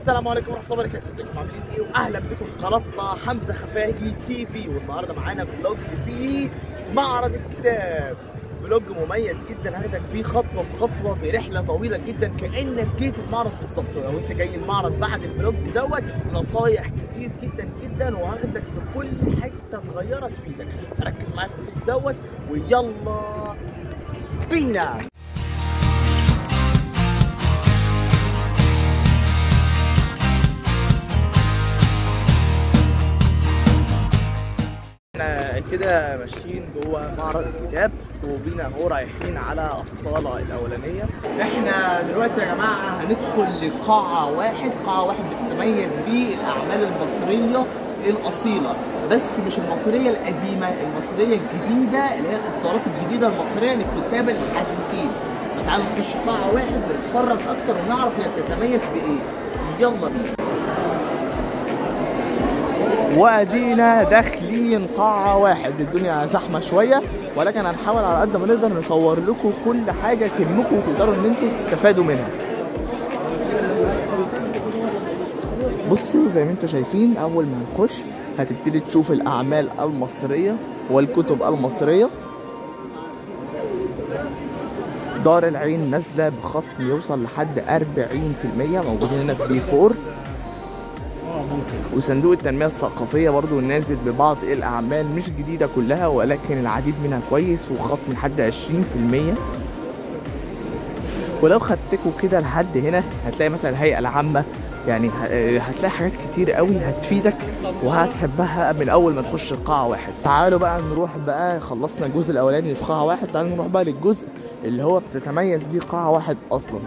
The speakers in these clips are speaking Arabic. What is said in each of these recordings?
السلام عليكم ورحمه الله وبركاته. ازيكم عاملين ايه؟ واهلا بكم في قناتنا حمزه خفاجي تي في. والنهارده معانا فلوج فيه معرض الكتاب، فلوج مميز جدا هاخدك فيه خطوه في خطوه برحله طويله جدا كانك جيت المعرض بالظبط. ولو انت جاي المعرض بعد الفلوج دوت نصايح كتير جدا جدا وهاخدك في كل حته صغيره تفيدك، فركز معايا في الفيديو دوت ويلا بينا. احنا كده ماشيين جوه معرض الكتاب وبينا اهو رايحين على الصاله الاولانيه. احنا دلوقتي يا جماعه هندخل لقاعه واحد بتتميز بيه الاعمال المصريه الاصيله، بس مش المصريه القديمه، المصريه الجديده اللي هي الاصدارات الجديده المصريه للكتاب الحديثين. فتعالوا نخش قاعه واحد ونتفرج اكتر ونعرف هي بتتميز بايه. يلا بينا. وادينا داخلين قاعة واحد، الدنيا زحمة شوية ولكن هنحاول على قد ما نقدر نصور لكم كل حاجة تهمكم وتقدروا ان انتوا تستفادوا منها. بصوا زي ما انتوا شايفين اول ما هنخش هتبتدي تشوف الاعمال المصرية والكتب المصرية. دار العين نازلة بخصم يوصل لحد 40%، موجودين هنا في بي 4. وصندوق التنمية الثقافية برضو نازل ببعض الأعمال مش جديدة كلها ولكن العديد منها كويس وخصم لحد 20%. ولو خدتكوا كده لحد هنا هتلاقي مثلا الهيئة العامة، يعني هتلاقي حاجات كتير قوي هتفيدك وهتحبها من أول ما تخش القاعة واحد. تعالوا بقى نروح بقى، خلصنا الجزء الأولاني في قاعة واحد، تعالوا نروح بقى للجزء اللي هو بتتميز بيه قاعة واحد أصلا.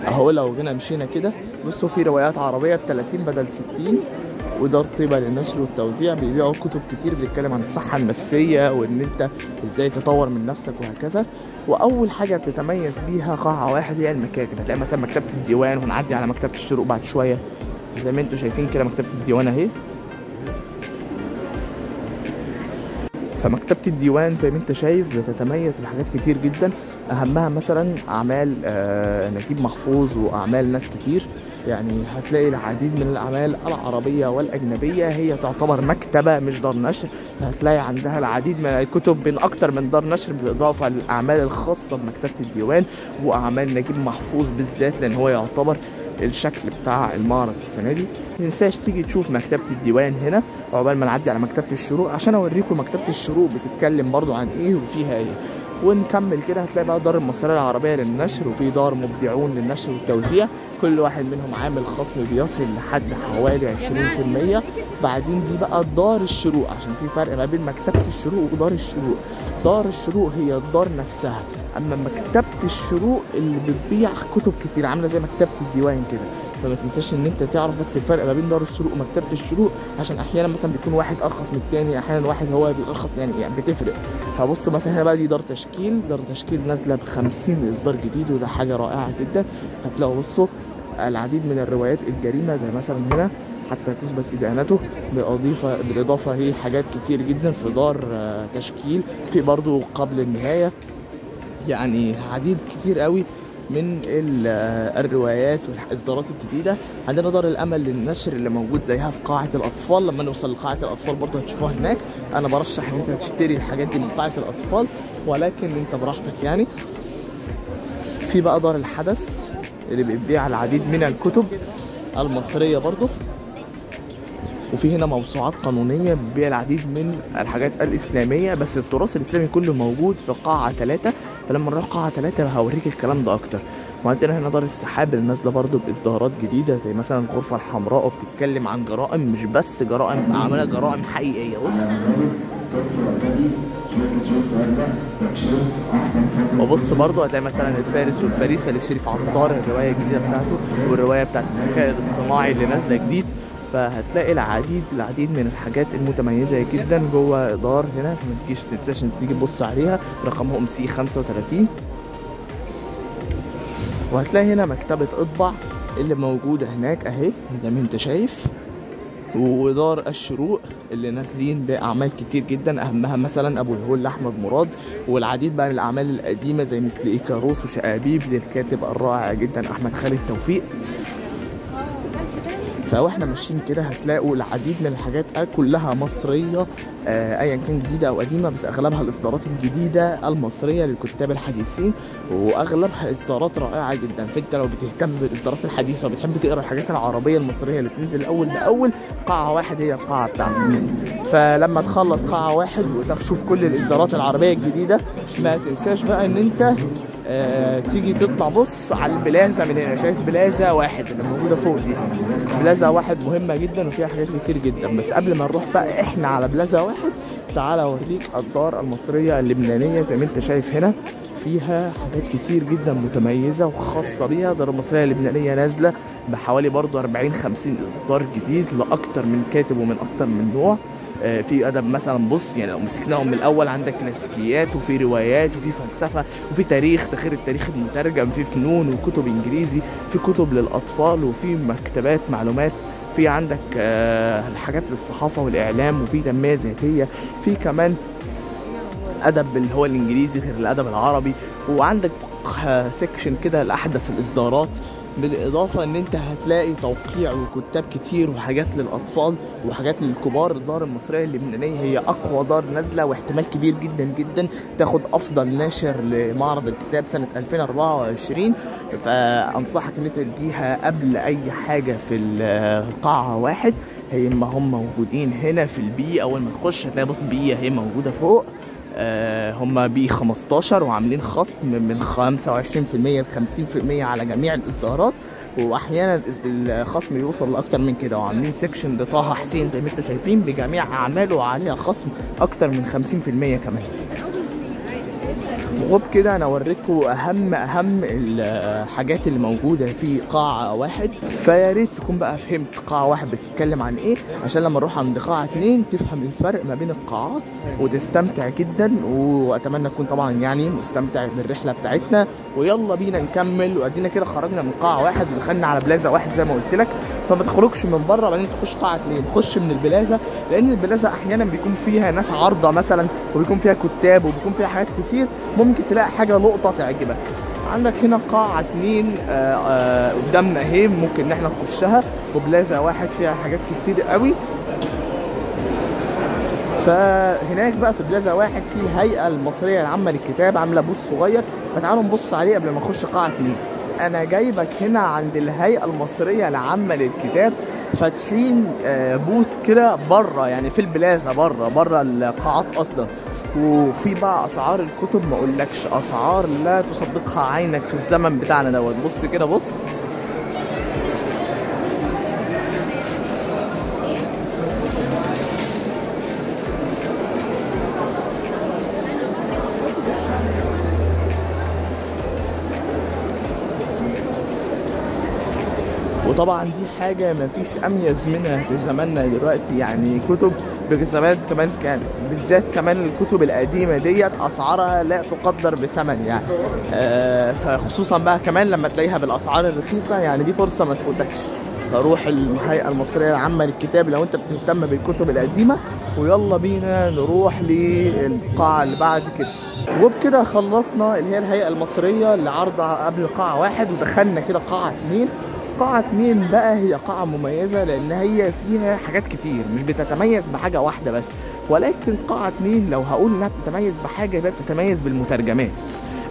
اهو لو جينا مشينا كده بصوا في روايات عربيه ب30 بدل 60، ودار طيبه للنشر والتوزيع بيبيعوا كتب كتير بتتكلم عن الصحه النفسيه وان انت ازاي تطور من نفسك وهكذا. واول حاجه بتتميز بيها قاعه واحد هي المكاتب. هتلاقي مثلا مكتبه الديوان وهنعدي على مكتبه الشروق بعد شويه زي ما انتم شايفين كده. مكتبه الديوان اهي، فمكتبة الديوان زي ما انت شايف بتتميز بحاجات كتير جدا، اهمها مثلا اعمال نجيب محفوظ واعمال ناس كتير. يعني هتلاقي العديد من الاعمال العربية والاجنبية، هي تعتبر مكتبة مش دار نشر. هتلاقي عندها العديد من الكتب من اكتر من دار نشر بالاضافة للاعمال الخاصة بمكتبة الديوان واعمال نجيب محفوظ بالذات لان هو يعتبر الشكل بتاع المعرض السنه دي. متنساش تيجي تشوف مكتبه الديوان هنا عقبال ما نعدي على مكتبه الشروق عشان اوريكم مكتبه الشروق بتتكلم برضو عن ايه وفيها ايه. ونكمل كده هتلاقي بقى دار المصريه العربيه للنشر وفي دار مبدعون للنشر والتوزيع، كل واحد منهم عامل خصم بيصل لحد حوالي 20%. بعدين دي بقى دار الشروق، عشان في فرق ما بين مكتبه الشروق ودار الشروق. دار الشروق هي الدار نفسها، اما مكتبه الشروق اللي بتبيع كتب كتير عامله زي مكتبه الديوان كده. فما تنساش ان انت تعرف بس الفرق ما بين دار الشروق ومكتبه الشروق، عشان احيانا مثلا بيكون واحد ارخص من التاني، احيانا واحد هو بيرخص، يعني بتفرق. فبص مثلا هنا بقى دي دار تشكيل، دار تشكيل نازله ب50 اصدار جديد وده حاجه رائعه جدا. هتلاقوا بصوا العديد من الروايات الجريمه زي مثلا هنا حتى تثبت إدانته، بالإضافة هي حاجات كتير جدا في دار تشكيل. في برضو قبل النهاية، يعني عديد كتير قوي من الروايات والإصدارات الجديدة. عندنا دار الأمل للنشر اللي موجود زيها في قاعة الأطفال. لما نوصل لقاعة الأطفال برضو هتشوفوها هناك. أنا برشح إن أنت تشتري الحاجات دي من قاعة الأطفال ولكن أنت براحتك يعني. في بقى دار الحدث اللي بيبيع العديد من الكتب المصرية برضو. وفي هنا موسوعات قانونية بتبيع العديد من الحاجات الإسلامية، بس التراث الإسلامي كله موجود في قاعة 3. فلما نروح قاعة 3 هوريك الكلام ده أكتر. وعندنا هنا دار السحاب اللي نازلة برضو بإصدارات جديدة زي مثلا الغرفة الحمراء وبتتكلم عن جرائم، مش بس جرائم عاملة، جرائم حقيقية. وبص برضو هتلاقي مثلا الفارس والفريسة لشريف عطار، الرواية الجديدة بتاعته، والرواية بتاعت الذكاء الاصطناعي اللي نازلة جديد. فهتلاقي العديد من الحاجات المتميزه جدا جوه دار هنا. ما تنساش ان تيجي تبص عليها، رقمهم C35. وهتلاقي هنا مكتبه اطبع اللي موجوده هناك اهي زي ما انت شايف. ودار الشروق اللي نازلين باعمال كتير جدا، اهمها مثلا ابو الهول لاحمد مراد، والعديد بقى من الاعمال القديمه زي مثل ايكاروس وشقابيب للكاتب الرائع جدا احمد خالد توفيق. فواحنا ماشيين كده هتلاقوا العديد من الحاجات كلها مصريه، ايا كان جديده او قديمه، بس اغلبها الاصدارات الجديده المصريه للكتاب الحديثين، واغلبها اصدارات رائعه جدا. فانت لو بتهتم بالاصدارات الحديثه وبتحب تقرا الحاجات العربيه المصريه اللي بتنزل اول باول، قاعه واحد هي القاعه بتاعتك. فلما تخلص قاعه واحد وتشوف كل الاصدارات العربيه الجديده، ما تنساش بقى ان انت تيجي تطلع بص على البلازا من هنا. شايف بلازا واحد اللي موجوده فوق دي؟ بلازا واحد مهمه جدا وفيها حاجات كتير جدا. بس قبل ما نروح بقى احنا على بلازا واحد، تعالى اوريك الدار المصريه اللبنانيه. زي ما انت شايف هنا فيها حاجات كتير جدا متميزه وخاصه بيها. الدار المصريه اللبنانيه نازله بحوالي برضو 40-50 اصدار جديد لاكتر من كاتب ومن اكتر من نوع. في ادب مثلا، بص يعني لو مسكناهم من الاول، عندك كلاسيكيات وفي روايات وفي فلسفه وفي تاريخ، ده غير التاريخ المترجم، في فنون وكتب انجليزي، في كتب للاطفال وفي مكتبات معلومات، في عندك الحاجات للصحافه والاعلام وفي تنميه ذاتيه، في كمان ادب اللي هو الانجليزي غير الادب العربي، وعندك سيكشن كده لاحدث الاصدارات. بالاضافه ان انت هتلاقي توقيع وكتاب كتير وحاجات للاطفال وحاجات للكبار. الدار المصريه اللبنانيه هي اقوى دار نازله، واحتمال كبير جدا جدا تاخد افضل ناشر لمعرض الكتاب سنه 2024. فانصحك ان انت تجيها قبل اي حاجه في القاعه واحد. هي ما هم موجودين هنا في البي، اول ما تخش هتلاقي بص بي هي موجوده فوق. هم بي 15 وعاملين خصم من 25% ل 50% على جميع الاصدارات، واحيانا الخصم يوصل لاكتر من كده. وعاملين سيكشن لطه حسين زي ما انتم شايفين بجميع اعماله وعليها خصم اكتر من 50% كمان. وبكده انا اوريتكم اهم الحاجات اللي موجوده في قاعه واحد. فيا ريت تكون بقى فهمت قاعه واحد بتتكلم عن ايه، عشان لما نروح عند قاعه 2 تفهم الفرق ما بين القاعات وتستمتع جدا. واتمنى تكون طبعا يعني مستمتع بالرحله بتاعتنا. ويلا بينا نكمل. وادينا كده خرجنا من قاعه واحد ودخلنا على بلازا واحد زي ما قلت لك. فما تخرجش من بره بعدين تخش قاعه 2، خش من البلازا، لان البلازا احيانا بيكون فيها ناس عارضه مثلا، وبيكون فيها كتاب وبيكون فيها حاجات كتير، ممكن تلاقي حاجه لقطه تعجبك. عندك هنا قاعه 2 قدامنا اهي، ممكن ان احنا نخشها. وبلازا واحد فيها حاجات كتير قوي. فهناك بقى في بلازا واحد في الهيئه المصريه العامه للكتاب عامله بوث صغير، فتعالوا نبص عليه قبل ما نخش قاعه 2. انا جايبك هنا عند الهيئه المصريه العامه للكتاب، فاتحين بوث كده بره، يعني في البلازا بره القاعات اصلا. وفي بقى اسعار الكتب ما اقولكش، اسعار لا تصدقها عينك في الزمن بتاعنا دوت. بص كده بص، وطبعا دي حاجه مفيش اميز منها في زماننا دلوقتي. يعني كتب زمان كمان كانت بالذات كمان الكتب القديمه ديت اسعارها لا تقدر بثمن يعني. فخصوصا بقى كمان لما تلاقيها بالاسعار الرخيصه، يعني دي فرصه ما تفوتكش. فروح الهيئه المصريه العامه للكتاب لو انت بتهتم بالكتب القديمه. ويلا بينا نروح للقاعه اللي بعد كده. وبكده خلصنا اللي هي الهيئه المصريه اللي عارضه قبل قاعه واحد، ودخلنا كده قاعه 2. قاعة 2 بقى هي قاعة مميزة لأن هي فيها حاجات كتير، مش بتتميز بحاجة واحدة بس. ولكن قاعة 2 لو هقول إنها بتتميز بحاجة يبقى بتتميز بالمترجمات.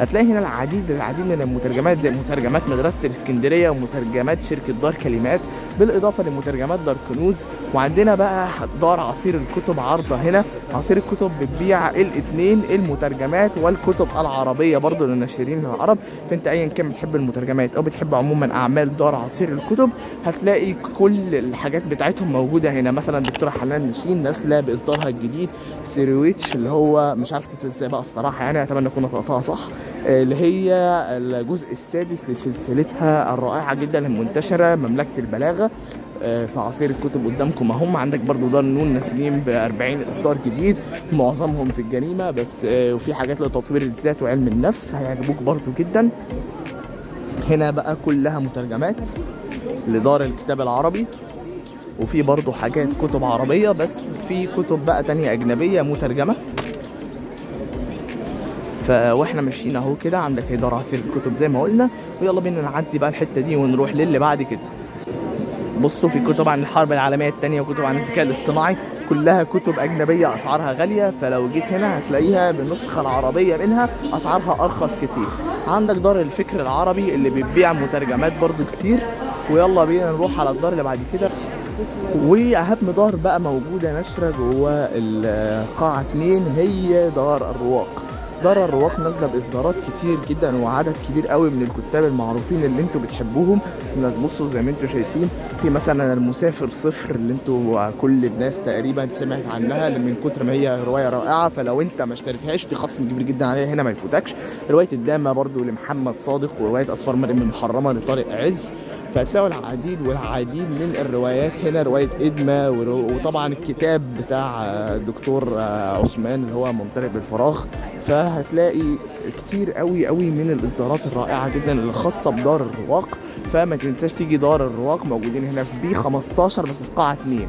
هتلاقي هنا العديد من المترجمات، زي مترجمات مدرسة الإسكندرية ومترجمات شركة دار كلمات، بالإضافة لمترجمات دار كنوز. وعندنا بقى دار عصير الكتب عارضة هنا. عصير الكتب بتبيع الاثنين، المترجمات والكتب العربية برضو للناشرين العرب. فانت ايا كان بتحب المترجمات او بتحب عموما اعمال دار عصير الكتب، هتلاقي كل الحاجات بتاعتهم موجودة هنا. مثلا دكتورة حنان نشين نازلة بإصدارها الجديد سيرويتش، اللي هو مش عارف كنت ازاي بقى الصراحة، يعني اتمنى اكون نطقتها صح، اللي هي الجزء السادس لسلسلتها الرائعة جدا المنتشرة مملكة البلاغة. في عصير الكتب قدامكم اهم. عندك برضو دار نون نازلين ب 40 اصدار جديد، معظمهم في الجريمه بس، وفي حاجات لتطوير الذات وعلم النفس هيعجبوك برضو جدا. هنا بقى كلها مترجمات لدار الكتاب العربي، وفي برضو حاجات كتب عربيه، بس في كتب بقى تانية اجنبيه مترجمه. واحنا ماشيين اهو كده عندك دار عصير الكتب زي ما قلنا. ويلا بينا نعدي بقى الحته دي ونروح للي بعد كده. بصوا في كتب عن الحرب العالميه الثانيه وكتب عن الذكاء الاصطناعي، كلها كتب اجنبيه اسعارها غاليه، فلو جيت هنا هتلاقيها بالنسخه العربيه منها اسعارها ارخص كتير. عندك دار الفكر العربي اللي بتبيع مترجمات برضو كتير. ويلا بينا نروح على الدار اللي بعد كده. واهم دار بقى موجوده نشره جوه القاعه 2 هي دار الرواق. دار الرواق نازله باصدارات كتير جدا وعدد كبير قوي من الكتاب المعروفين اللي انتوا بتحبوهم. بصوا زي ما انتوا شايفين في مثلا المسافر صفر اللي انتوا كل الناس تقريبا سمعت عنها من كتر ما هي روايه رائعه، فلو انت ما اشتريتهاش في خصم كبير جدا عليها هنا ما يفوتكش. روايه الدامه برضو لمحمد صادق، وروايه اصفار مريم المحرمه لطارق عز. فهتلاقوا العديد والعديد من الروايات هنا. روايه ادمه، وطبعا الكتاب بتاع الدكتور عثمان اللي هو ممتلئ بالفراغ. فهتلاقي كتير قوي قوي من الاصدارات الرائعه جدا اللي خاصه بدار الرواق. فما تنساش تيجي دار الرواق، موجودين هنا في بي 15 بس في قاعه 2.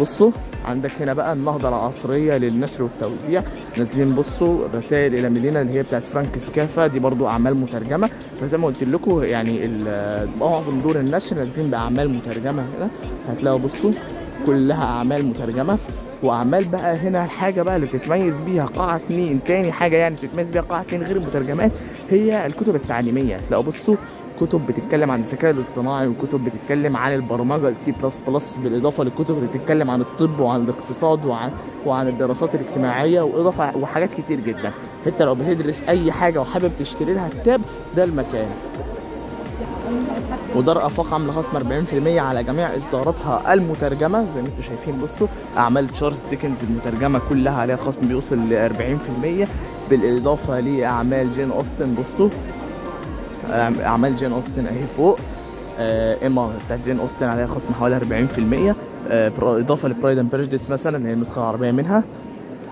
بصوا عندك هنا بقى النهضه العصريه للنشر والتوزيع نازلين. بصوا رسائل الى مدينه اللي هي بتاعت فرانك سكافا، دي برضو اعمال مترجمه. فزي ما قلت لكم يعني معظم دور النشر نازلين باعمال مترجمه هنا. هتلاقوا بصوا كلها اعمال مترجمه. واعمال بقى هنا الحاجه بقى اللي بتتميز بيها قاعه 2، تاني حاجه يعني بتتميز بيها قاعه 2 غير المترجمات هي الكتب التعليميه. هتلاقوا بصوا كتب بتتكلم عن الذكاء الاصطناعي، وكتب بتتكلم عن البرمجه السي بلس بلس، بالاضافه لكتب بتتكلم عن الطب وعن الاقتصاد وعن الدراسات الاجتماعيه، واضافه وحاجات كتير جدا. فانت لو بتدرس اي حاجه وحابب تشتري لها كتاب ده المكان. ودار افاق عامله خصم 40% على جميع اصداراتها المترجمه زي ما انتم شايفين. بصوا اعمال تشارلز ديكنز المترجمه كلها عليها خصم بيوصل ل 40%، بالاضافه لاعمال جين اوستن. بصوا اعمال جين اوستن اهي فوق، اما بتاعت جين اوستن عليها خصم حوالي 40%، اضافه لبرايد اند بريجديس مثلا هي النسخه العربيه منها.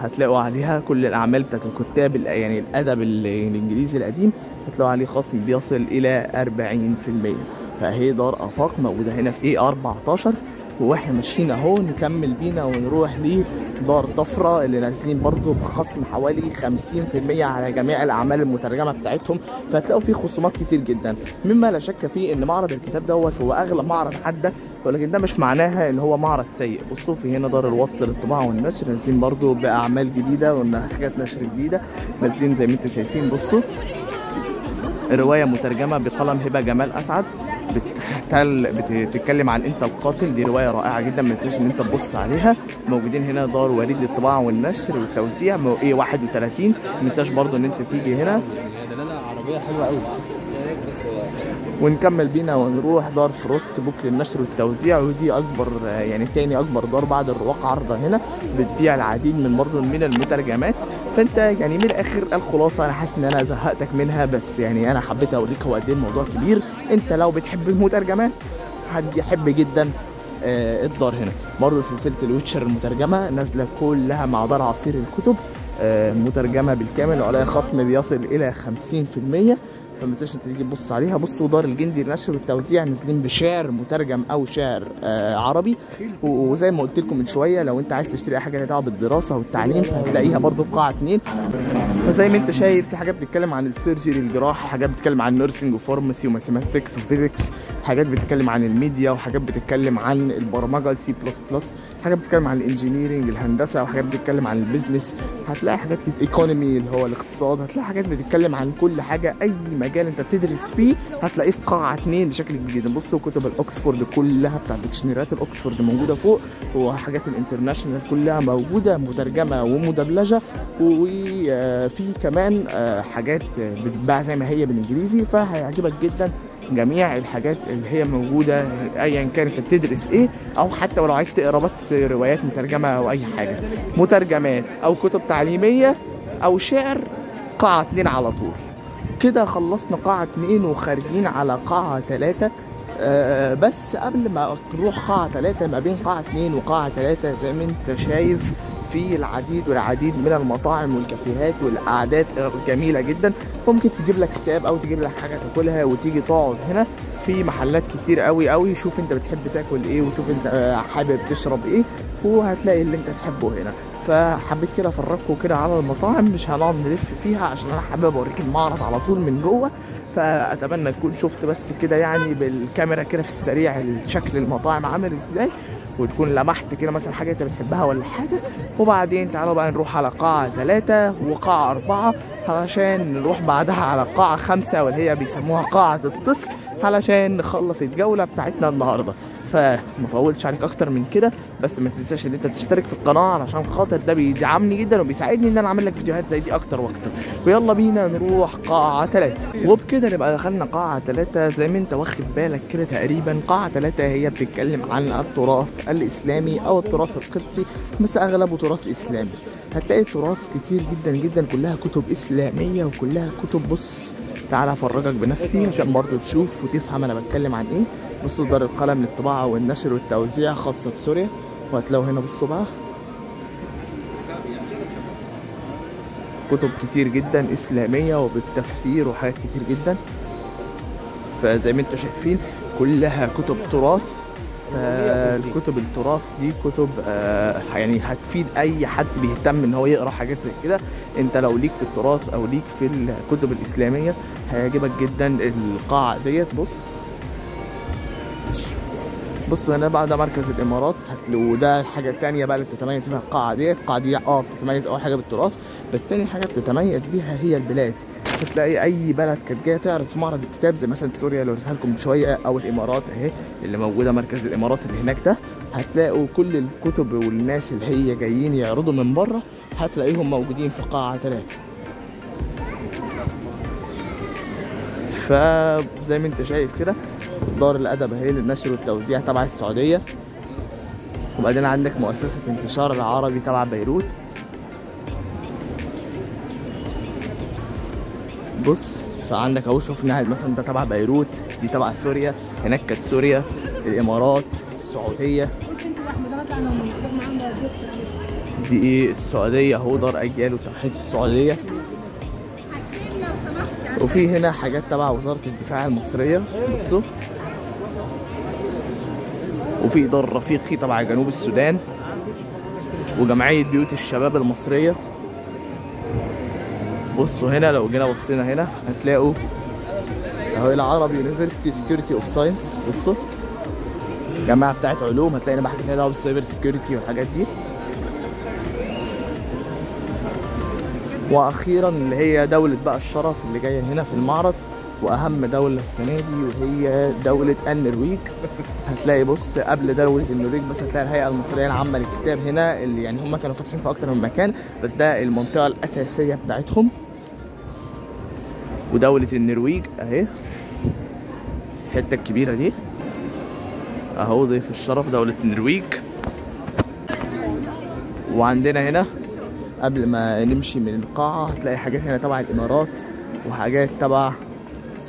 هتلاقوا عليها كل الاعمال بتاعت الكتاب يعني الادب الانجليزي القديم، هتلاقوا عليه خصم بيصل الى 40%. فهي دار افاق موجوده هنا في ايه 14. واحنا ماشيين اهو نكمل بينا ونروح لدار طفره اللي نازلين برضو بخصم حوالي 50% على جميع الاعمال المترجمه بتاعتهم. فهتلاقوا فيه خصومات كتير جدا، مما لا شك فيه ان معرض الكتاب دوت هو اغلى معرض عدى، ولكن ده مش معناها ان هو معرض سيء. بصوا في هنا دار الوصل للطباعه والنشر نازلين برضو باعمال جديده وحاجات نشر جديده نازلين زي ما انتم شايفين. بصوا روايه مترجمه بقلم هبه جمال اسعد بتتكلم عن انت القاتل، دي روايه رائعه جدا ما تنساش ان انت تبص عليها. موجودين هنا دار وليد للطباعه والنشر والتوزيع ايه 31. ما تنساش برضو ان انت تيجي هنا. عربيه حلوه قوي. ونكمل بينا ونروح دار فروست بوك للنشر والتوزيع، ودي اكبر يعني تاني اكبر دار بعد الرواق عرضه هنا، بتبيع العديد من برضو من المترجمات. فانت يعني من الاخر الخلاصه، انا حاسس ان انا زهقتك منها، بس يعني انا حبيت اوريك هو قد ايه الموضوع كبير. انت لو بتحب المترجمات هتحب جدا الدار هنا. برضه سلسله الويتشر المترجمه نازله كلها مع دار عصير الكتب مترجمه بالكامل وعليها خصم بيصل الى 50%. فما تنساش انت تيجي تبص عليها. بصوا دار الجندي للنشر والتوزيع نازلين بشعر مترجم او شعر عربي. وزي ما قلت لكم من شويه لو انت عايز تشتري اي حاجه لها دعوه بالدراسه والتعليم فهتلاقيها برضو في قاعه 2. فزي ما انت شايف في حاجات بتتكلم عن السيرجري الجراحه، حاجات بتتكلم عن نيرسينج وفارماسي وماثيماتكس وفيزيكس، حاجات بتتكلم عن الميديا، وحاجات بتتكلم عن البرمجه السي بلس بلس، حاجات بتتكلم عن الانجينيرنج الهندسه، وحاجات بتتكلم عن البيزنس. هتلاقي حاجات ايكونومي اللي هو الاقتصاد، هتلاقي حاجات بتتكلم عن كل حاجه. اي مجال انت بتدرس فيه هتلاقيه في قاعه 2 بشكل كبير جدا. بصوا كتب الاوكسفورد كلها بتاع ديكشنريات الاوكسفورد موجوده فوق، وحاجات الانترناشونال كلها موجوده مترجمه ومدبلجه، وفي كمان حاجات بتتباع زي ما هي بالانجليزي. فهيعجبك جدا جميع الحاجات اللي هي موجوده ايا كان انت بتدرس ايه، او حتى ولو عايز تقرا بس روايات مترجمه او اي حاجه، مترجمات او كتب تعليميه او شعر، قاعه 2 على طول. كده خلصنا قاعه 2 وخارجين على قاعه 3. بس قبل ما نروح قاعه 3، ما بين قاعه 2 وقاعه 3 زي ما انت شايف في العديد والعديد من المطاعم والكافيهات والقعدات الجميله جدا. ممكن تجيب لك كتاب او تجيب لك حاجه تاكلها وتيجي تقعد هنا. في محلات كتير قوي قوي، شوف انت بتحب تاكل ايه وشوف انت حابب تشرب ايه، وهتلاقي اللي انت تحبه هنا. فحبيت كده افرجكم كده على المطاعم، مش هنقعد نلف فيها عشان انا حابب اوريك المعرض على طول من جوه. فاتمنى تكون شفت بس كده يعني بالكاميرا كده في السريع شكل المطاعم عامل ازاي، وتكون لمحت كده مثلا حاجه انت بتحبها ولا حاجه. وبعدين تعالوا بقى نروح على قاعه 3 وقاعه 4 علشان نروح بعدها على قاعه 5 واللي هي بيسموها قاعه الطفل، علشان نخلص الجوله بتاعتنا النهارده. فمطولش عليك اكتر من كده، بس ما تنساش ان انت تشترك في القناه علشان خاطر ده بيدعمني جدا وبيساعدني ان انا اعمل لك فيديوهات زي دي اكتر واكتر. ويلا بينا نروح قاعه 3. وبكده نبقى دخلنا قاعه 3. زي ما انت واخد بالك كده تقريبا قاعه 3 هي بتتكلم عن التراث الاسلامي او التراث القبطي، بس اغلبه تراث اسلامي. هتلاقي تراث كتير جدا جدا، كلها كتب اسلاميه وكلها كتب. بص تعالى افرجك بنفسي عشان برضو تشوف وتفهم انا بتكلم عن ايه. بصوا دار القلم للطباعه والنشر والتوزيع خاصه بسوريا، وهتلاقوا هنا بصوا بقى كتب كتير جدا اسلاميه وبالتفسير وحاجات كتير جدا. فزي ما انتم شايفين كلها كتب تراث. الكتب التراث دي كتب يعني هتفيد اي حد بيهتم ان هو يقرا حاجات زي كده. انت لو ليك في التراث او ليك في الكتب الاسلاميه هيعجبك جدا القاعه ديت. بص هنا بقى ده مركز الامارات، وده الحاجه الثانيه بقى اللي بتتميز بيها القاعه ديت. القاعه دي بتتميز اول حاجه بالتراث، بس تاني حاجه بتتميز بيها هي البلاد. هتلاقي اي بلد كانت جايه تعرض في معرض الكتاب زي مثلا سوريا اللي وريتها لكم من شويه، او الامارات اهي اللي موجوده مركز الامارات اللي هناك ده. هتلاقوا كل الكتب والناس اللي هي جايين يعرضوا من بره هتلاقيهم موجودين في قاعه 3. فزي ما انت شايف كده دار الادب اهي للنشر والتوزيع تبع السعوديه. وبعدين عندك مؤسسه انتشار العربي تبع بيروت. بص فعندك اهو شوفنا مثلا ده تبع بيروت، دي تبع سوريا، هناك كانت سوريا، الامارات، السعوديه. دي ايه السعوديه اهو دار اجيال وتوحيد السعوديه. وفي هنا حاجات تبع وزاره الدفاع المصريه بصوا. وفي دار رفيقي تبع جنوب السودان، وجمعيه بيوت الشباب المصريه. بصوا هنا لو جينا بصينا هنا هتلاقوا اهو العربي يونيفرسيتي سكيورتي اوف ساينس. بصوا جامعه بتاعت علوم، هتلاقي انا بحكي لها دعوه بالسايبر سكيورتي والحاجات دي. واخيرا اللي هي دوله بقى الشرف اللي جايه هنا في المعرض، واهم دوله السنه دي وهي دوله النرويج. هتلاقي بص قبل دوله النرويج بس هتلاقي الهيئه المصريه العامه للكتاب هنا، اللي يعني هم كانوا فاتحين في اكتر من مكان بس ده المنطقه الاساسيه بتاعتهم. ودوله النرويج اهي الحته الكبيره دي اهو ضيف الشرف دوله النرويج. وعندنا هنا قبل ما نمشي من القاعه هتلاقي حاجات هنا تبع الامارات وحاجات تبع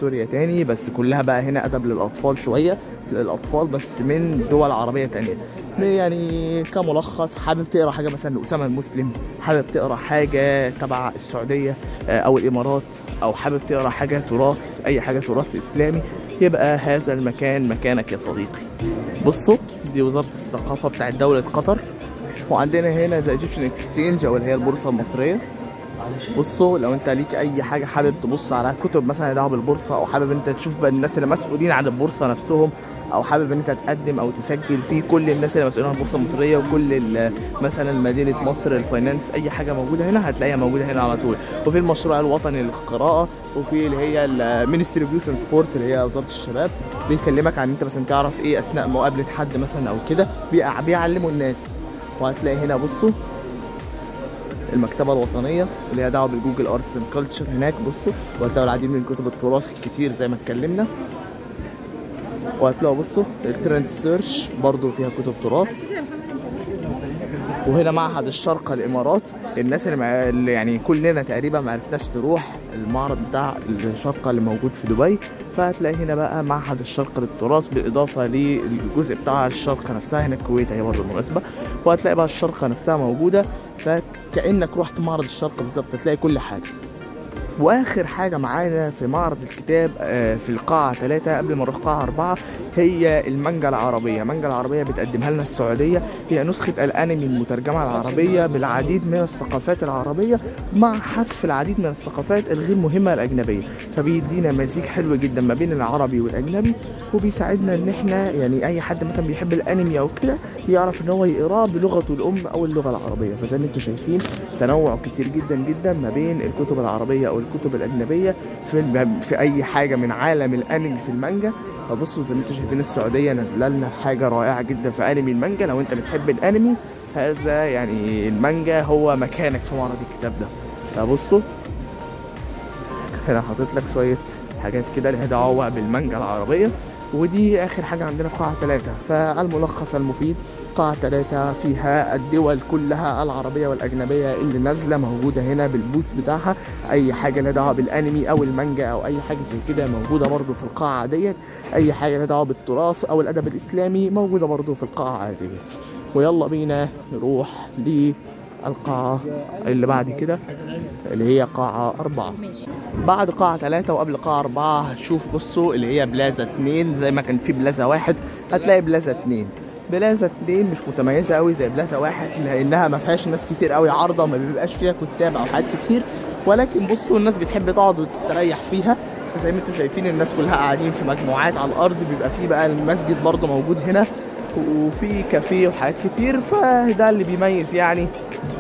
سوريا تاني، بس كلها بقى هنا ادب للاطفال شويه، للاطفال بس من دول عربيه تانية. يعني كملخص حابب تقرا حاجه مثلا لاسامه المسلم، حابب تقرا حاجه تبع السعوديه او الامارات، او حابب تقرا حاجه تراث، اي حاجه تراث اسلامي، يبقى هذا المكان مكانك يا صديقي. بصوا دي وزاره الثقافه بتاعت دوله قطر. وعندنا هنا ذا ايجيبشن اكسشينج او اللي هي البورصه المصريه. بصوا لو انت ليك اي حاجه حابب تبص على كتب مثلا دعوه بالبورصه، او حابب انت تشوف بقى الناس اللي مسؤولين عن البورصه نفسهم، او حابب ان انت تقدم او تسجل في كل الناس اللي مسؤولين عن البورصه المصريه وكل مثلا مدينه مصر الفاينانس، اي حاجه موجوده هنا هتلاقيها موجوده هنا على طول. وفي المشروع الوطني للقراءه، وفي اللي هي المينستري اوف يوث اند سبورت اللي هي وزاره الشباب، بيكلمك عن انت مثلا تعرف ايه اثناء مقابله حد مثلا او كده، بيعلموا الناس. وهتلاقي هنا بصوا المكتبه الوطنيه اللي هي دعوه بالجوجل ارتس اند كلتشر هناك. بصوا وهتلاقوا العديد من الكتب التراث الكتير زي ما اتكلمنا. وهتلاقوا بصوا الترند سيرش برضو فيها كتب تراث. وهنا معهد الشارقة الامارات، الناس اللي يعني كلنا تقريبا ما عرفناش نروح المعرض بتاع الشارقة اللي موجود في دبي، فهتلاقي هنا بقى معهد الشارقة للتراث بالاضافه للجزء بتاع الشارقة نفسها هنا الكويت اهي برضه بالمناسبه. وهتلاقي بقى الشارقة نفسها موجوده، فكأنك رحت معرض الشارقة بالظبط، هتلاقي كل حاجه. واخر حاجه معانا في معرض الكتاب في القاعه 3 قبل ما نروح قاعه 4 هي المانجا العربيه. المانجا العربيه بتقدمها لنا السعوديه، هي نسخه الانمي المترجمه العربيه بالعديد من الثقافات العربيه مع حذف العديد من الثقافات الغير مهمه الاجنبيه، فبيدينا مزيج حلو جدا ما بين العربي والاجنبي، وبيساعدنا ان احنا يعني اي حد مثلا بيحب الانمي او كده يعرف ان هو يقراه بلغته الام او اللغه العربيه. فزي ما انتم شايفين تنوع كتير جدا جدا ما بين الكتب العربيه او الكتب الاجنبيه في اي حاجه من عالم الانمي في المانجا. فبصوا زي ما انتم شايفين السعوديه نازله لنا حاجه رائعه جدا في انمي المانجا. لو انت بتحب الانمي هذا يعني المانجا هو مكانك في معرض الكتاب ده. فبصوا هنا حاطط لك شويه حاجات كده ليها دعوه بالمانجا العربيه، ودي اخر حاجه عندنا في قاعه 3. فالملخص المفيد قاعة 3 فيها الدول كلها العربية والأجنبية اللي نازلة موجودة هنا بالبوث بتاعها. أي حاجة لها دعوة بالأنمي أو المانجا أو أي حاجة زي كده موجودة برضو في القاعة ديت. أي حاجة لها دعوة بالتراث أو الأدب الإسلامي موجودة برضو في القاعة ديت. ويلا بينا نروح للقاعة اللي بعد كده اللي هي قاعة 4. بعد قاعة 3 وقبل قاعة 4 هتشوف بصوا اللي هي بلازا 2. زي ما كان في بلازا 1 هتلاقي بلازا 2. بلازا 2 مش متميزه قوي زي بلازا 1 لانها ما فيهاش ناس كتير قوي عارضه وما بيبقاش فيها كتاب او حاجات كتير، ولكن بصوا الناس بتحب تقعد وتستريح فيها. زي ما انتم شايفين الناس كلها قاعدين في مجموعات على الارض، بيبقى فيه بقى المسجد برضه موجود هنا وفي كافيه وحاجات كتير. فده اللي بيميز يعني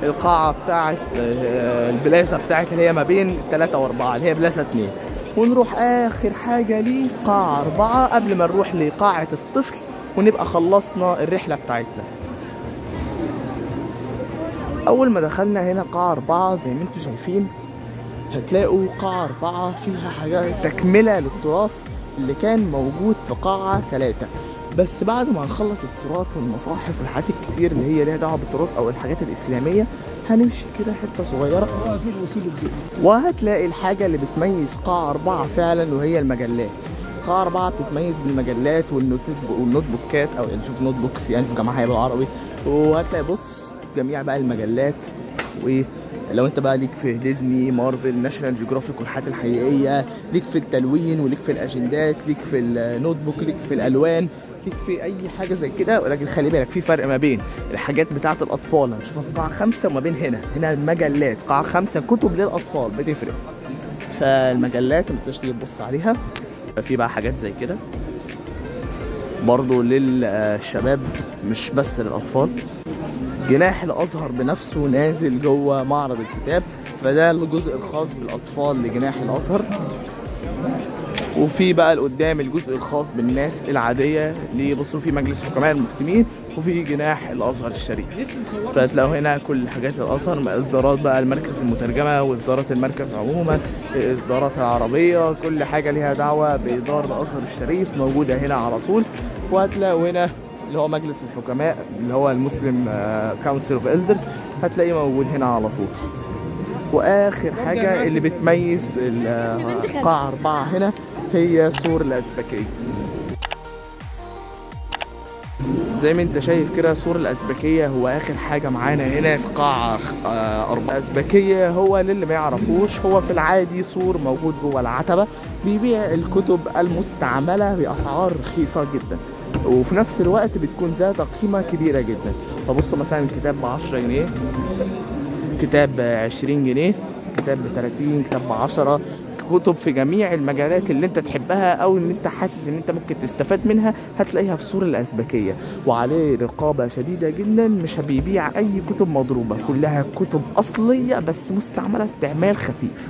القاعه بتاعه البلازا بتاعت اللي هي ما بين 3 و4 اللي هي بلازا 2. ونروح اخر حاجه لقاعه 4 قبل ما نروح لقاعه الطفل ونبقى خلصنا الرحلة بتاعتنا. أول ما دخلنا هنا قاعة 4 زي ما انتم شايفين هتلاقوا قاعة 4 فيها حاجات تكملة للتراث اللي كان موجود في قاعة 3. بس بعد ما نخلص التراث والمصاحف والحاجات الكتير اللي هي ليها دعوة بالتراث أو الحاجات الإسلامية هنمشي كده حتة صغيرة وهتلاقي الحاجة اللي بتميز قاعة 4 فعلا وهي المجلات. قاعة 4 بتتميز بالمجلات والنوت بوكات او نشوف نوت بوكس يعني في جماعة بالعربي. وهتلاقي بص جميع بقى المجلات، ولو انت بقى ليك في ديزني مارفل ناشونال جيوغرافيك والحاجات الحقيقية، ليك في التلوين وليك في الاجندات، ليك في النوت بوك، ليك في الالوان، ليك في اي حاجة زي كده. ولكن خلي بالك في فرق ما بين الحاجات بتاعة الاطفال هنشوفها في قاعة 5 وما بين هنا المجلات قاعة 5 كتب للاطفال بتفرق. فالمجلات متنساش تيجي تبص عليها. في بقى حاجات زي كده برضو للشباب مش بس للأطفال. جناح الأزهر بنفسه نازل جوه معرض الكتاب، فده الجزء الخاص بالأطفال لجناح الأزهر. وفي بقى قدام الجزء الخاص بالناس العادية اللي بصوا في مجلس حكماء المسلمين وفي جناح الأزهر الشريف. فتلاقوا هنا كل حاجات الأزهر، إصدارات بقى المركز المترجمة وإصدارات المركز عموما، إصدارات العربية، كل حاجة ليها دعوة بإدارة الأزهر الشريف موجودة هنا على طول. وهتلاقوا هنا اللي هو مجلس الحكماء اللي هو المسلم كونسل اوف إلدرز هتلاقيه موجود هنا على طول. واخر حاجه اللي بتميز القاعه 4 هنا هي سور الازبكيه. زي ما انت شايف كده سور الازبكيه هو اخر حاجه معانا هنا في قاعه 4. الازبكيه هو للي ما يعرفوش هو في العادي سور موجود جوه العتبه بيبيع الكتب المستعمله باسعار رخيصه جدا وفي نفس الوقت بتكون ذات قيمه كبيره جدا. فبصوا مثلا الكتاب ب 10 جنيه، كتاب ب20 جنيه، كتاب ب30، كتاب ب10. كتب في جميع المجالات اللي انت تحبها او اللي انت حاسس ان انت ممكن تستفاد منها هتلاقيها في سور الازبكيه. وعليه رقابه شديده جدا، مش بيبيع اي كتب مضروبه، كلها كتب اصليه بس مستعمله استعمال خفيف.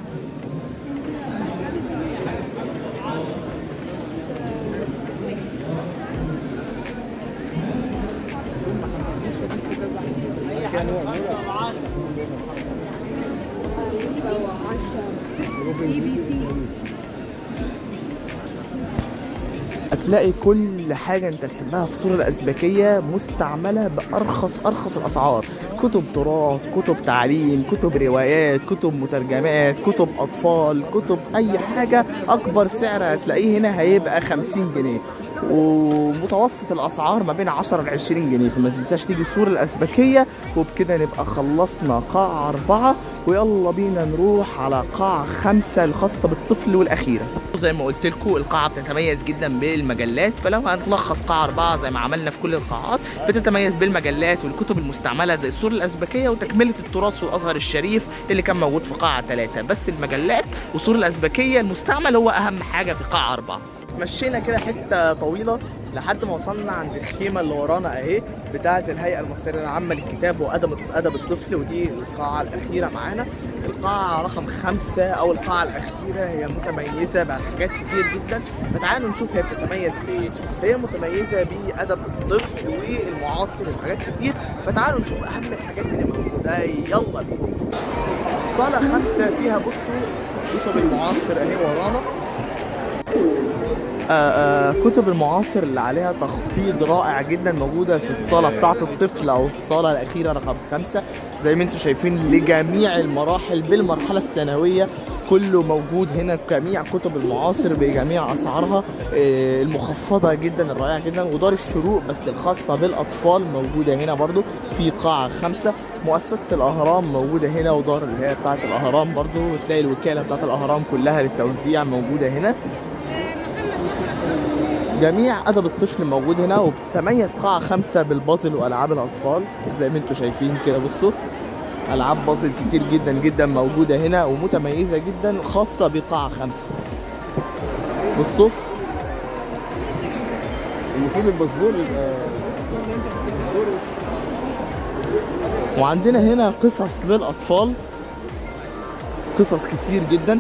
هتلاقي كل حاجة انت تحبها في سور الأزبكية مستعملة بأرخص الأسعار. كتب تراث، كتب تعليم، كتب روايات، كتب مترجمات، كتب أطفال، كتب أي حاجة. أكبر سعر هتلاقيه هنا هيبقى 50 جنيه ومتوسط الأسعار ما بين 10 ل 20 جنيه. فما تنساش تيجي سور الأزبكية. وبكده نبقى خلصنا قاعة 4 ويلا بينا نروح على قاعة 5 الخاصة بالطفل والأخيرة. زي ما قلت لكم القاعة بتتميز جدا بالمجلات، فلو هنلخص قاعة 4 زي ما عملنا في كل القاعات، بتتميز بالمجلات والكتب المستعملة زي السور الأزبكية وتكملة التراث والأزهر الشريف اللي كان موجود في قاعة 3. بس المجلات والسور الأزبكية المستعمل هو أهم حاجة في قاعة 4. مشينا كده حتة طويلة لحد ما وصلنا عند الخيمة اللي ورانا اهي بتاعة الهيئة المصرية العامة للكتاب وأدب الطفل، ودي القاعة الأخيرة معانا. القاعة رقم 5 أو القاعة الأخيرة هي متميزة بحاجات كتير جدا، فتعالوا نشوف هي بتتميز بإيه. هي متميزة بأدب الطفل والمعاصر وحاجات كتير، فتعالوا نشوف أهم الحاجات اللي موجودة. يلا بينا. صالة 5 فيها بصوا كتب المعاصر اهي ورانا. كتب المعاصر اللي عليها تخفيض رائع جدا موجودة في الصالة بتاعة الطفل أو الصالة الأخيرة رقم 5 زي ما انتم شايفين لجميع المراحل بالمرحلة الثانوية، كله موجود هنا. جميع كتب المعاصر بجميع أسعارها المخفضة جدا الرائعة جدا. ودار الشروق بس الخاصة بالأطفال موجودة هنا برضو في قاعة 5. مؤسسة الأهرام موجودة هنا، ودار اللي هي بتاعة الأهرام برضو، وتلاقي الوكالة بتاعة الأهرام كلها للتوزيع موجودة هنا. جميع أدب الطفل موجود هنا، وبتتميز قاعة 5 بالبازل وألعاب الأطفال زي ما انتم شايفين كده. بصوا ألعاب بازل كتير جدا جدا موجودة هنا ومتميزة جدا خاصة بقاعة 5. بصوا المفروض الباسبور وعندنا هنا قصص للأطفال، قصص كتير جدا.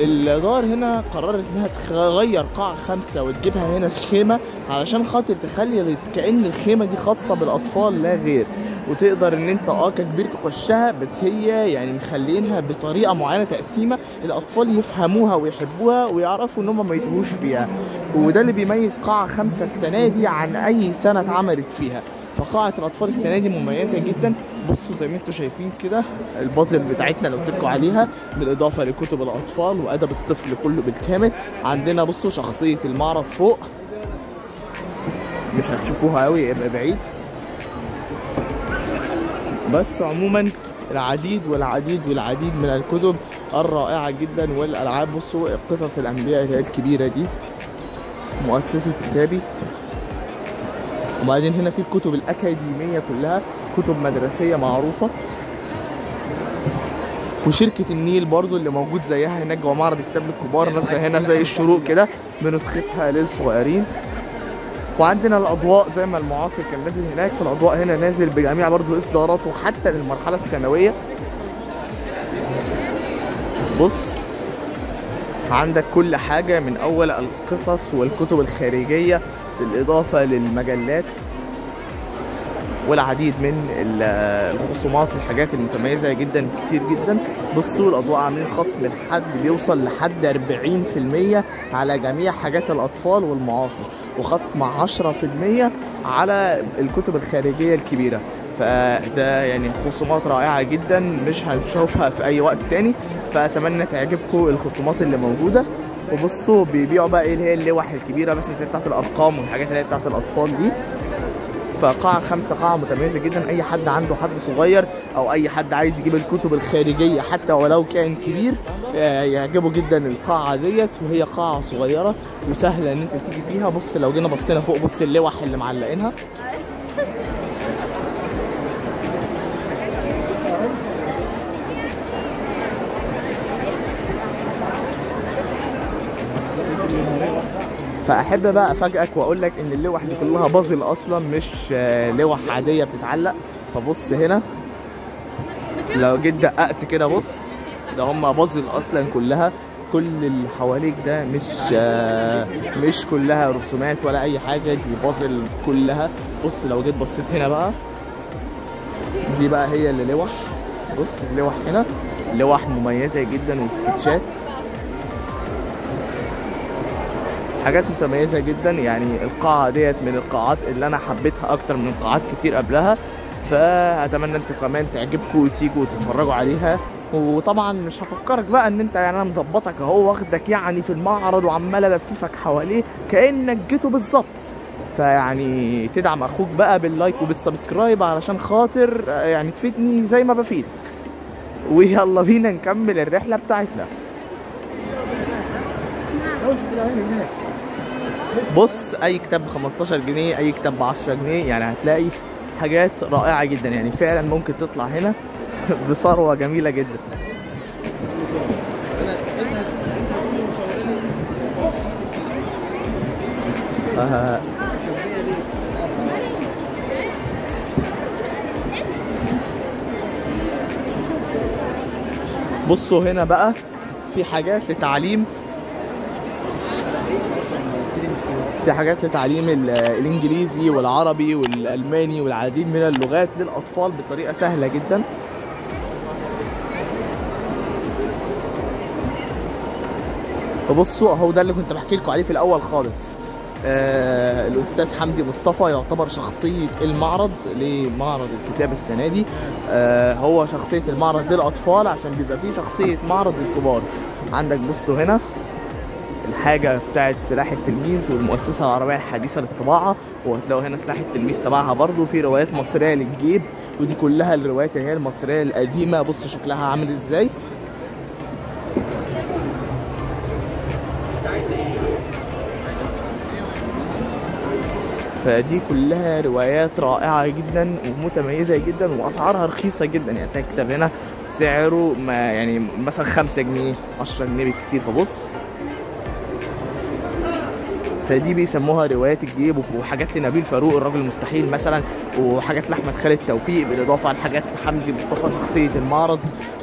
الدار هنا قررت انها تغير قاعة 5 وتجيبها هنا في خيمة علشان خاطر تخلي كأن الخيمة دي خاصة بالأطفال لا غير، وتقدر ان انت ككبير تخشها، بس هي يعني مخلينها بطريقة معينة تقسيمة الأطفال يفهموها ويحبوها ويعرفوا ان هم ما يتوهوش فيها. وده اللي بيميز قاعة 5 السنة دي عن أي سنة اتعملت فيها. فقاعة الأطفال السنة دي مميزة جدا. بصوا زي ما انتم شايفين كده البازل بتاعتنا اللي قلت لكم عليها، بالإضافة لكتب الأطفال وأدب الطفل كله بالكامل. عندنا بصوا شخصية المعرض فوق، مش هتشوفوها قوي يبقى بعيد، بس عموما العديد والعديد والعديد من الكتب الرائعة جدا والألعاب. بصوا قصص الأنبياء اللي هي الكبيرة دي، مؤسسة كتابي. وبعدين هنا في الكتب الأكاديمية كلها، كتب مدرسية معروفة. وشركة النيل برضو اللي موجود زيها هناك جوه معرض الكتاب للكبار، نازلة هنا زي الشروق كده بنسختها للصغيرين. وعندنا الأضواء زي ما المعاصر كان نازل هناك، فالأضواء هنا نازل بجميع برضو إصداراته حتى للمرحلة الثانوية. بص عندك كل حاجة من أول القصص والكتب الخارجية بالإضافة للمجلات والعديد من الخصومات والحاجات المتميزة جدا كتير جدا. بصوا الأضواء عاملين خصم لحد بيوصل لحد 40% على جميع حاجات الأطفال والمعاصر، وخصم 10% على الكتب الخارجية الكبيرة. فده يعني خصومات رائعة جدا مش هنشوفها في أي وقت تاني، فأتمنى تعجبكم الخصومات اللي موجودة. وبصوا بيبيعوا بقى ايه اللي هي اللوح الكبيرة مثلا زي بتاعت الأرقام والحاجات اللي هي بتاعت الأطفال دي. فقاعة 5 قاعة متميزة جدا، أي حد عنده حد صغير أو أي حد عايز يجيب الكتب الخارجية حتى ولو كان كبير يعجبه جدا القاعة ديت. وهي قاعة صغيرة وسهلة إن أنت تيجي فيها. بص لو جينا بصينا فوق، بص اللوح اللي معلقينها. فاحب بقى افاجئك واقول لك ان اللوح دي كلها بازل اصلا، مش لوح عاديه بتتعلق. فبص هنا لو جيت دققت كده، بص ده هم بازل اصلا كلها. كل اللي حواليك ده مش كلها رسومات ولا اي حاجه، دي بازل كلها. بص لو جيت بصيت هنا بقى، دي بقى هي اللي لوح. بص اللوح هنا لوح مميزه جدا وسكتشات، حاجات متميزة جدا. يعني القاعة ديت من القاعات اللي أنا حبيتها أكتر من قاعات كتير قبلها، فأتمنى أنتوا كمان تعجبكم وتيجوا وتتفرجوا عليها. وطبعا مش هفكرك بقى ان انت يعني انا مظبطك اهو واخدك يعني في المعرض وعمال الففك حواليه كانك جيته بالظبط. فيعني تدعم اخوك بقى باللايك وبالسبسكرايب علشان خاطر يعني تفيدني زي ما بفيد. ويلا بينا نكمل الرحله بتاعتنا. بص اي كتاب ب 15 جنيه، اي كتاب ب 10 جنيه، يعني هتلاقي حاجات رائعه جدا، يعني فعلا ممكن تطلع هنا بثروه جميله جدا. بصوا هنا بقى في حاجات لتعليم، في حاجات لتعليم الانجليزي والعربي والالماني والعديد من اللغات للاطفال بطريقه سهله جدا. فبصوا اهو ده اللي كنت بحكي لكم عليه في الاول خالص. الاستاذ حمدي مصطفى يعتبر شخصيه المعرض لمعرض الكتاب السنه دي. هو شخصيه المعرض للاطفال عشان بيبقى فيه شخصيه معرض للكبار. عندك بصوا هنا الحاجه بتاعت سلاح التلميذ والمؤسسه العربيه الحديثه للطباعه، وهتلاقوا هنا سلاح التلميذ تبعها برضو في روايات مصريه للجيب، ودي كلها الروايات اللي هي المصريه القديمه. بصوا شكلها عامل ازاي. فدي كلها روايات رائعة جدا ومتميزة جدا وأسعارها رخيصة جدا. يعني الكتاب هنا سعره ما يعني مثلا 5 جنيه 10 جنيه بالكتير. فبص فدي بيسموها روايات الجيب، وحاجات لنبيل فاروق الراجل المستحيل مثلا، وحاجات لأحمد خالد توفيق، بالإضافة لحاجات حمدي مصطفى شخصية المعرض.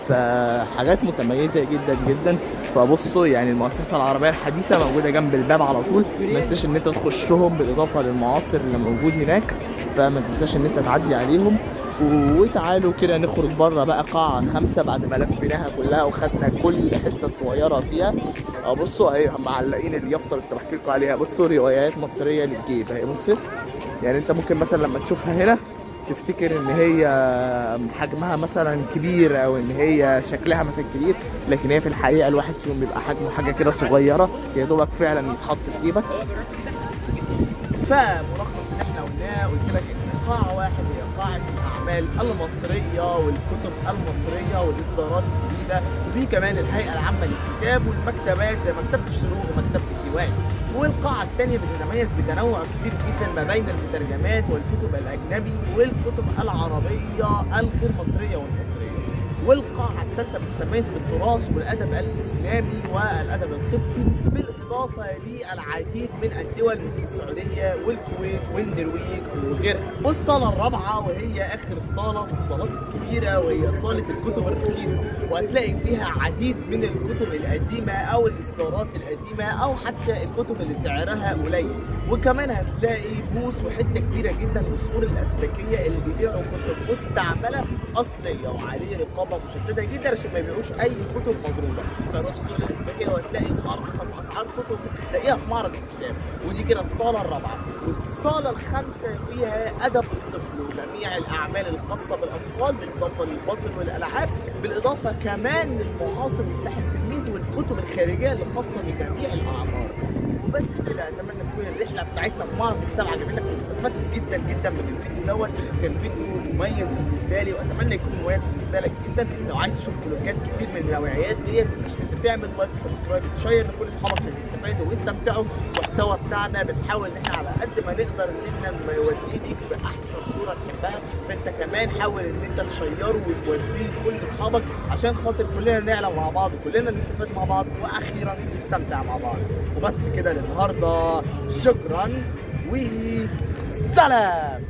فحاجات متميزة جدا جدا. فبصوا يعني المؤسسة العربية الحديثة موجودة جنب الباب على طول، ما تنساش ان انت تخشهم بالاضافة للمعاصر اللي موجود هناك، فما تنساش ان انت تعدي عليهم. وتعالوا كده نخرج بره بقى قاعة 5 بعد ما لفيناها كلها وخدنا كل حتة صغيرة فيها. بصوا اهي معلقين اليافطة اللي كنت بحكي لكم عليها. بصوا روايات مصرية للجيب اهي. بصوا يعني انت ممكن مثلا لما تشوفها هنا تفتكر ان هي حجمها مثلا كبير او ان هي شكلها مثلا كبير، لكن هي في الحقيقه الواحد فيهم بيبقى حجمه حاجه كده صغيره يا دوبك فعلا يتحط في جيبك. فملخص اللي احنا قلناه قلت لك ان قاعه واحد هي قاعه الاعمال المصريه والكتب المصريه والاصدارات الجديده، وفي كمان الهيئه العامه للكتاب والمكتبات زي مكتبه الشروق ومكتبه الديوان. والقاعة الثانية بتتميز بتنوع كتير جدا ما بين المترجمات والكتب الأجنبي والكتب العربية الغير مصرية والمصرية. والقاعة الثالثة بتتميز بالتراث والأدب الإسلامي والأدب القبطي، بالإضافة للعديد من الدول مثل السعودية والكويت والنرويج وغيرها. والصالة الرابعة وهي آخر صالة في الصالات الكبيرة وهي صالة الكتب الرخيصة، وهتلاقي فيها عديد من الكتب القديمة أو الإصدارات القديمة أو حتى الكتب اللي سعرها قليل. وكمان هتلاقي بوث وحتة كبيرة جدا للصور الأسبكية اللي بيبيعوا كتب مستعملة أصلية وعليه رقابة مشدده جدا عشان ما يبيعوش اي كتب مضروبه. فروح الصوره الاسبانيه وهتلاقي ارخص اسعار كتب ممكن تلاقيها في معرض الكتاب. ودي كده الصاله الرابعه. والصاله الخامسه فيها ادب الطفل وجميع الاعمال الخاصه بالاطفال، بالاضافه للبازل والالعاب، بالاضافه كمان للمعاصر وسلاح التلميذ والكتب الخارجيه اللي خاصه بجميع الاعمار. وبس كده اتمنى تكون الرحله بتاعتنا في معرض الكتاب عجبتك واستفدت جدا جدا من الفيديو دوت. كان فيديو مميز بالنسبه لي واتمنى يكون مميز بالنسبه لك جدا. لو عايز تشوف فلوجات كتير من النوعيات ديت مش انت تعمل لايك وسبسكرايب وتشير لكل اصحابك عشان يستفادوا ويستمتعوا بالمحتوى بتاعنا. بنحاول ان احنا على قد ما نقدر ان احنا نوديه ليك باحسن صوره تحبها، فانت كمان حاول ان انت تشيره وتوديه لكل اصحابك عشان خاطر كلنا نعلم مع بعض وكلنا نستفاد مع بعض واخيرا نستمتع مع بعض. وبس كده للنهارده، شكرا وسلام.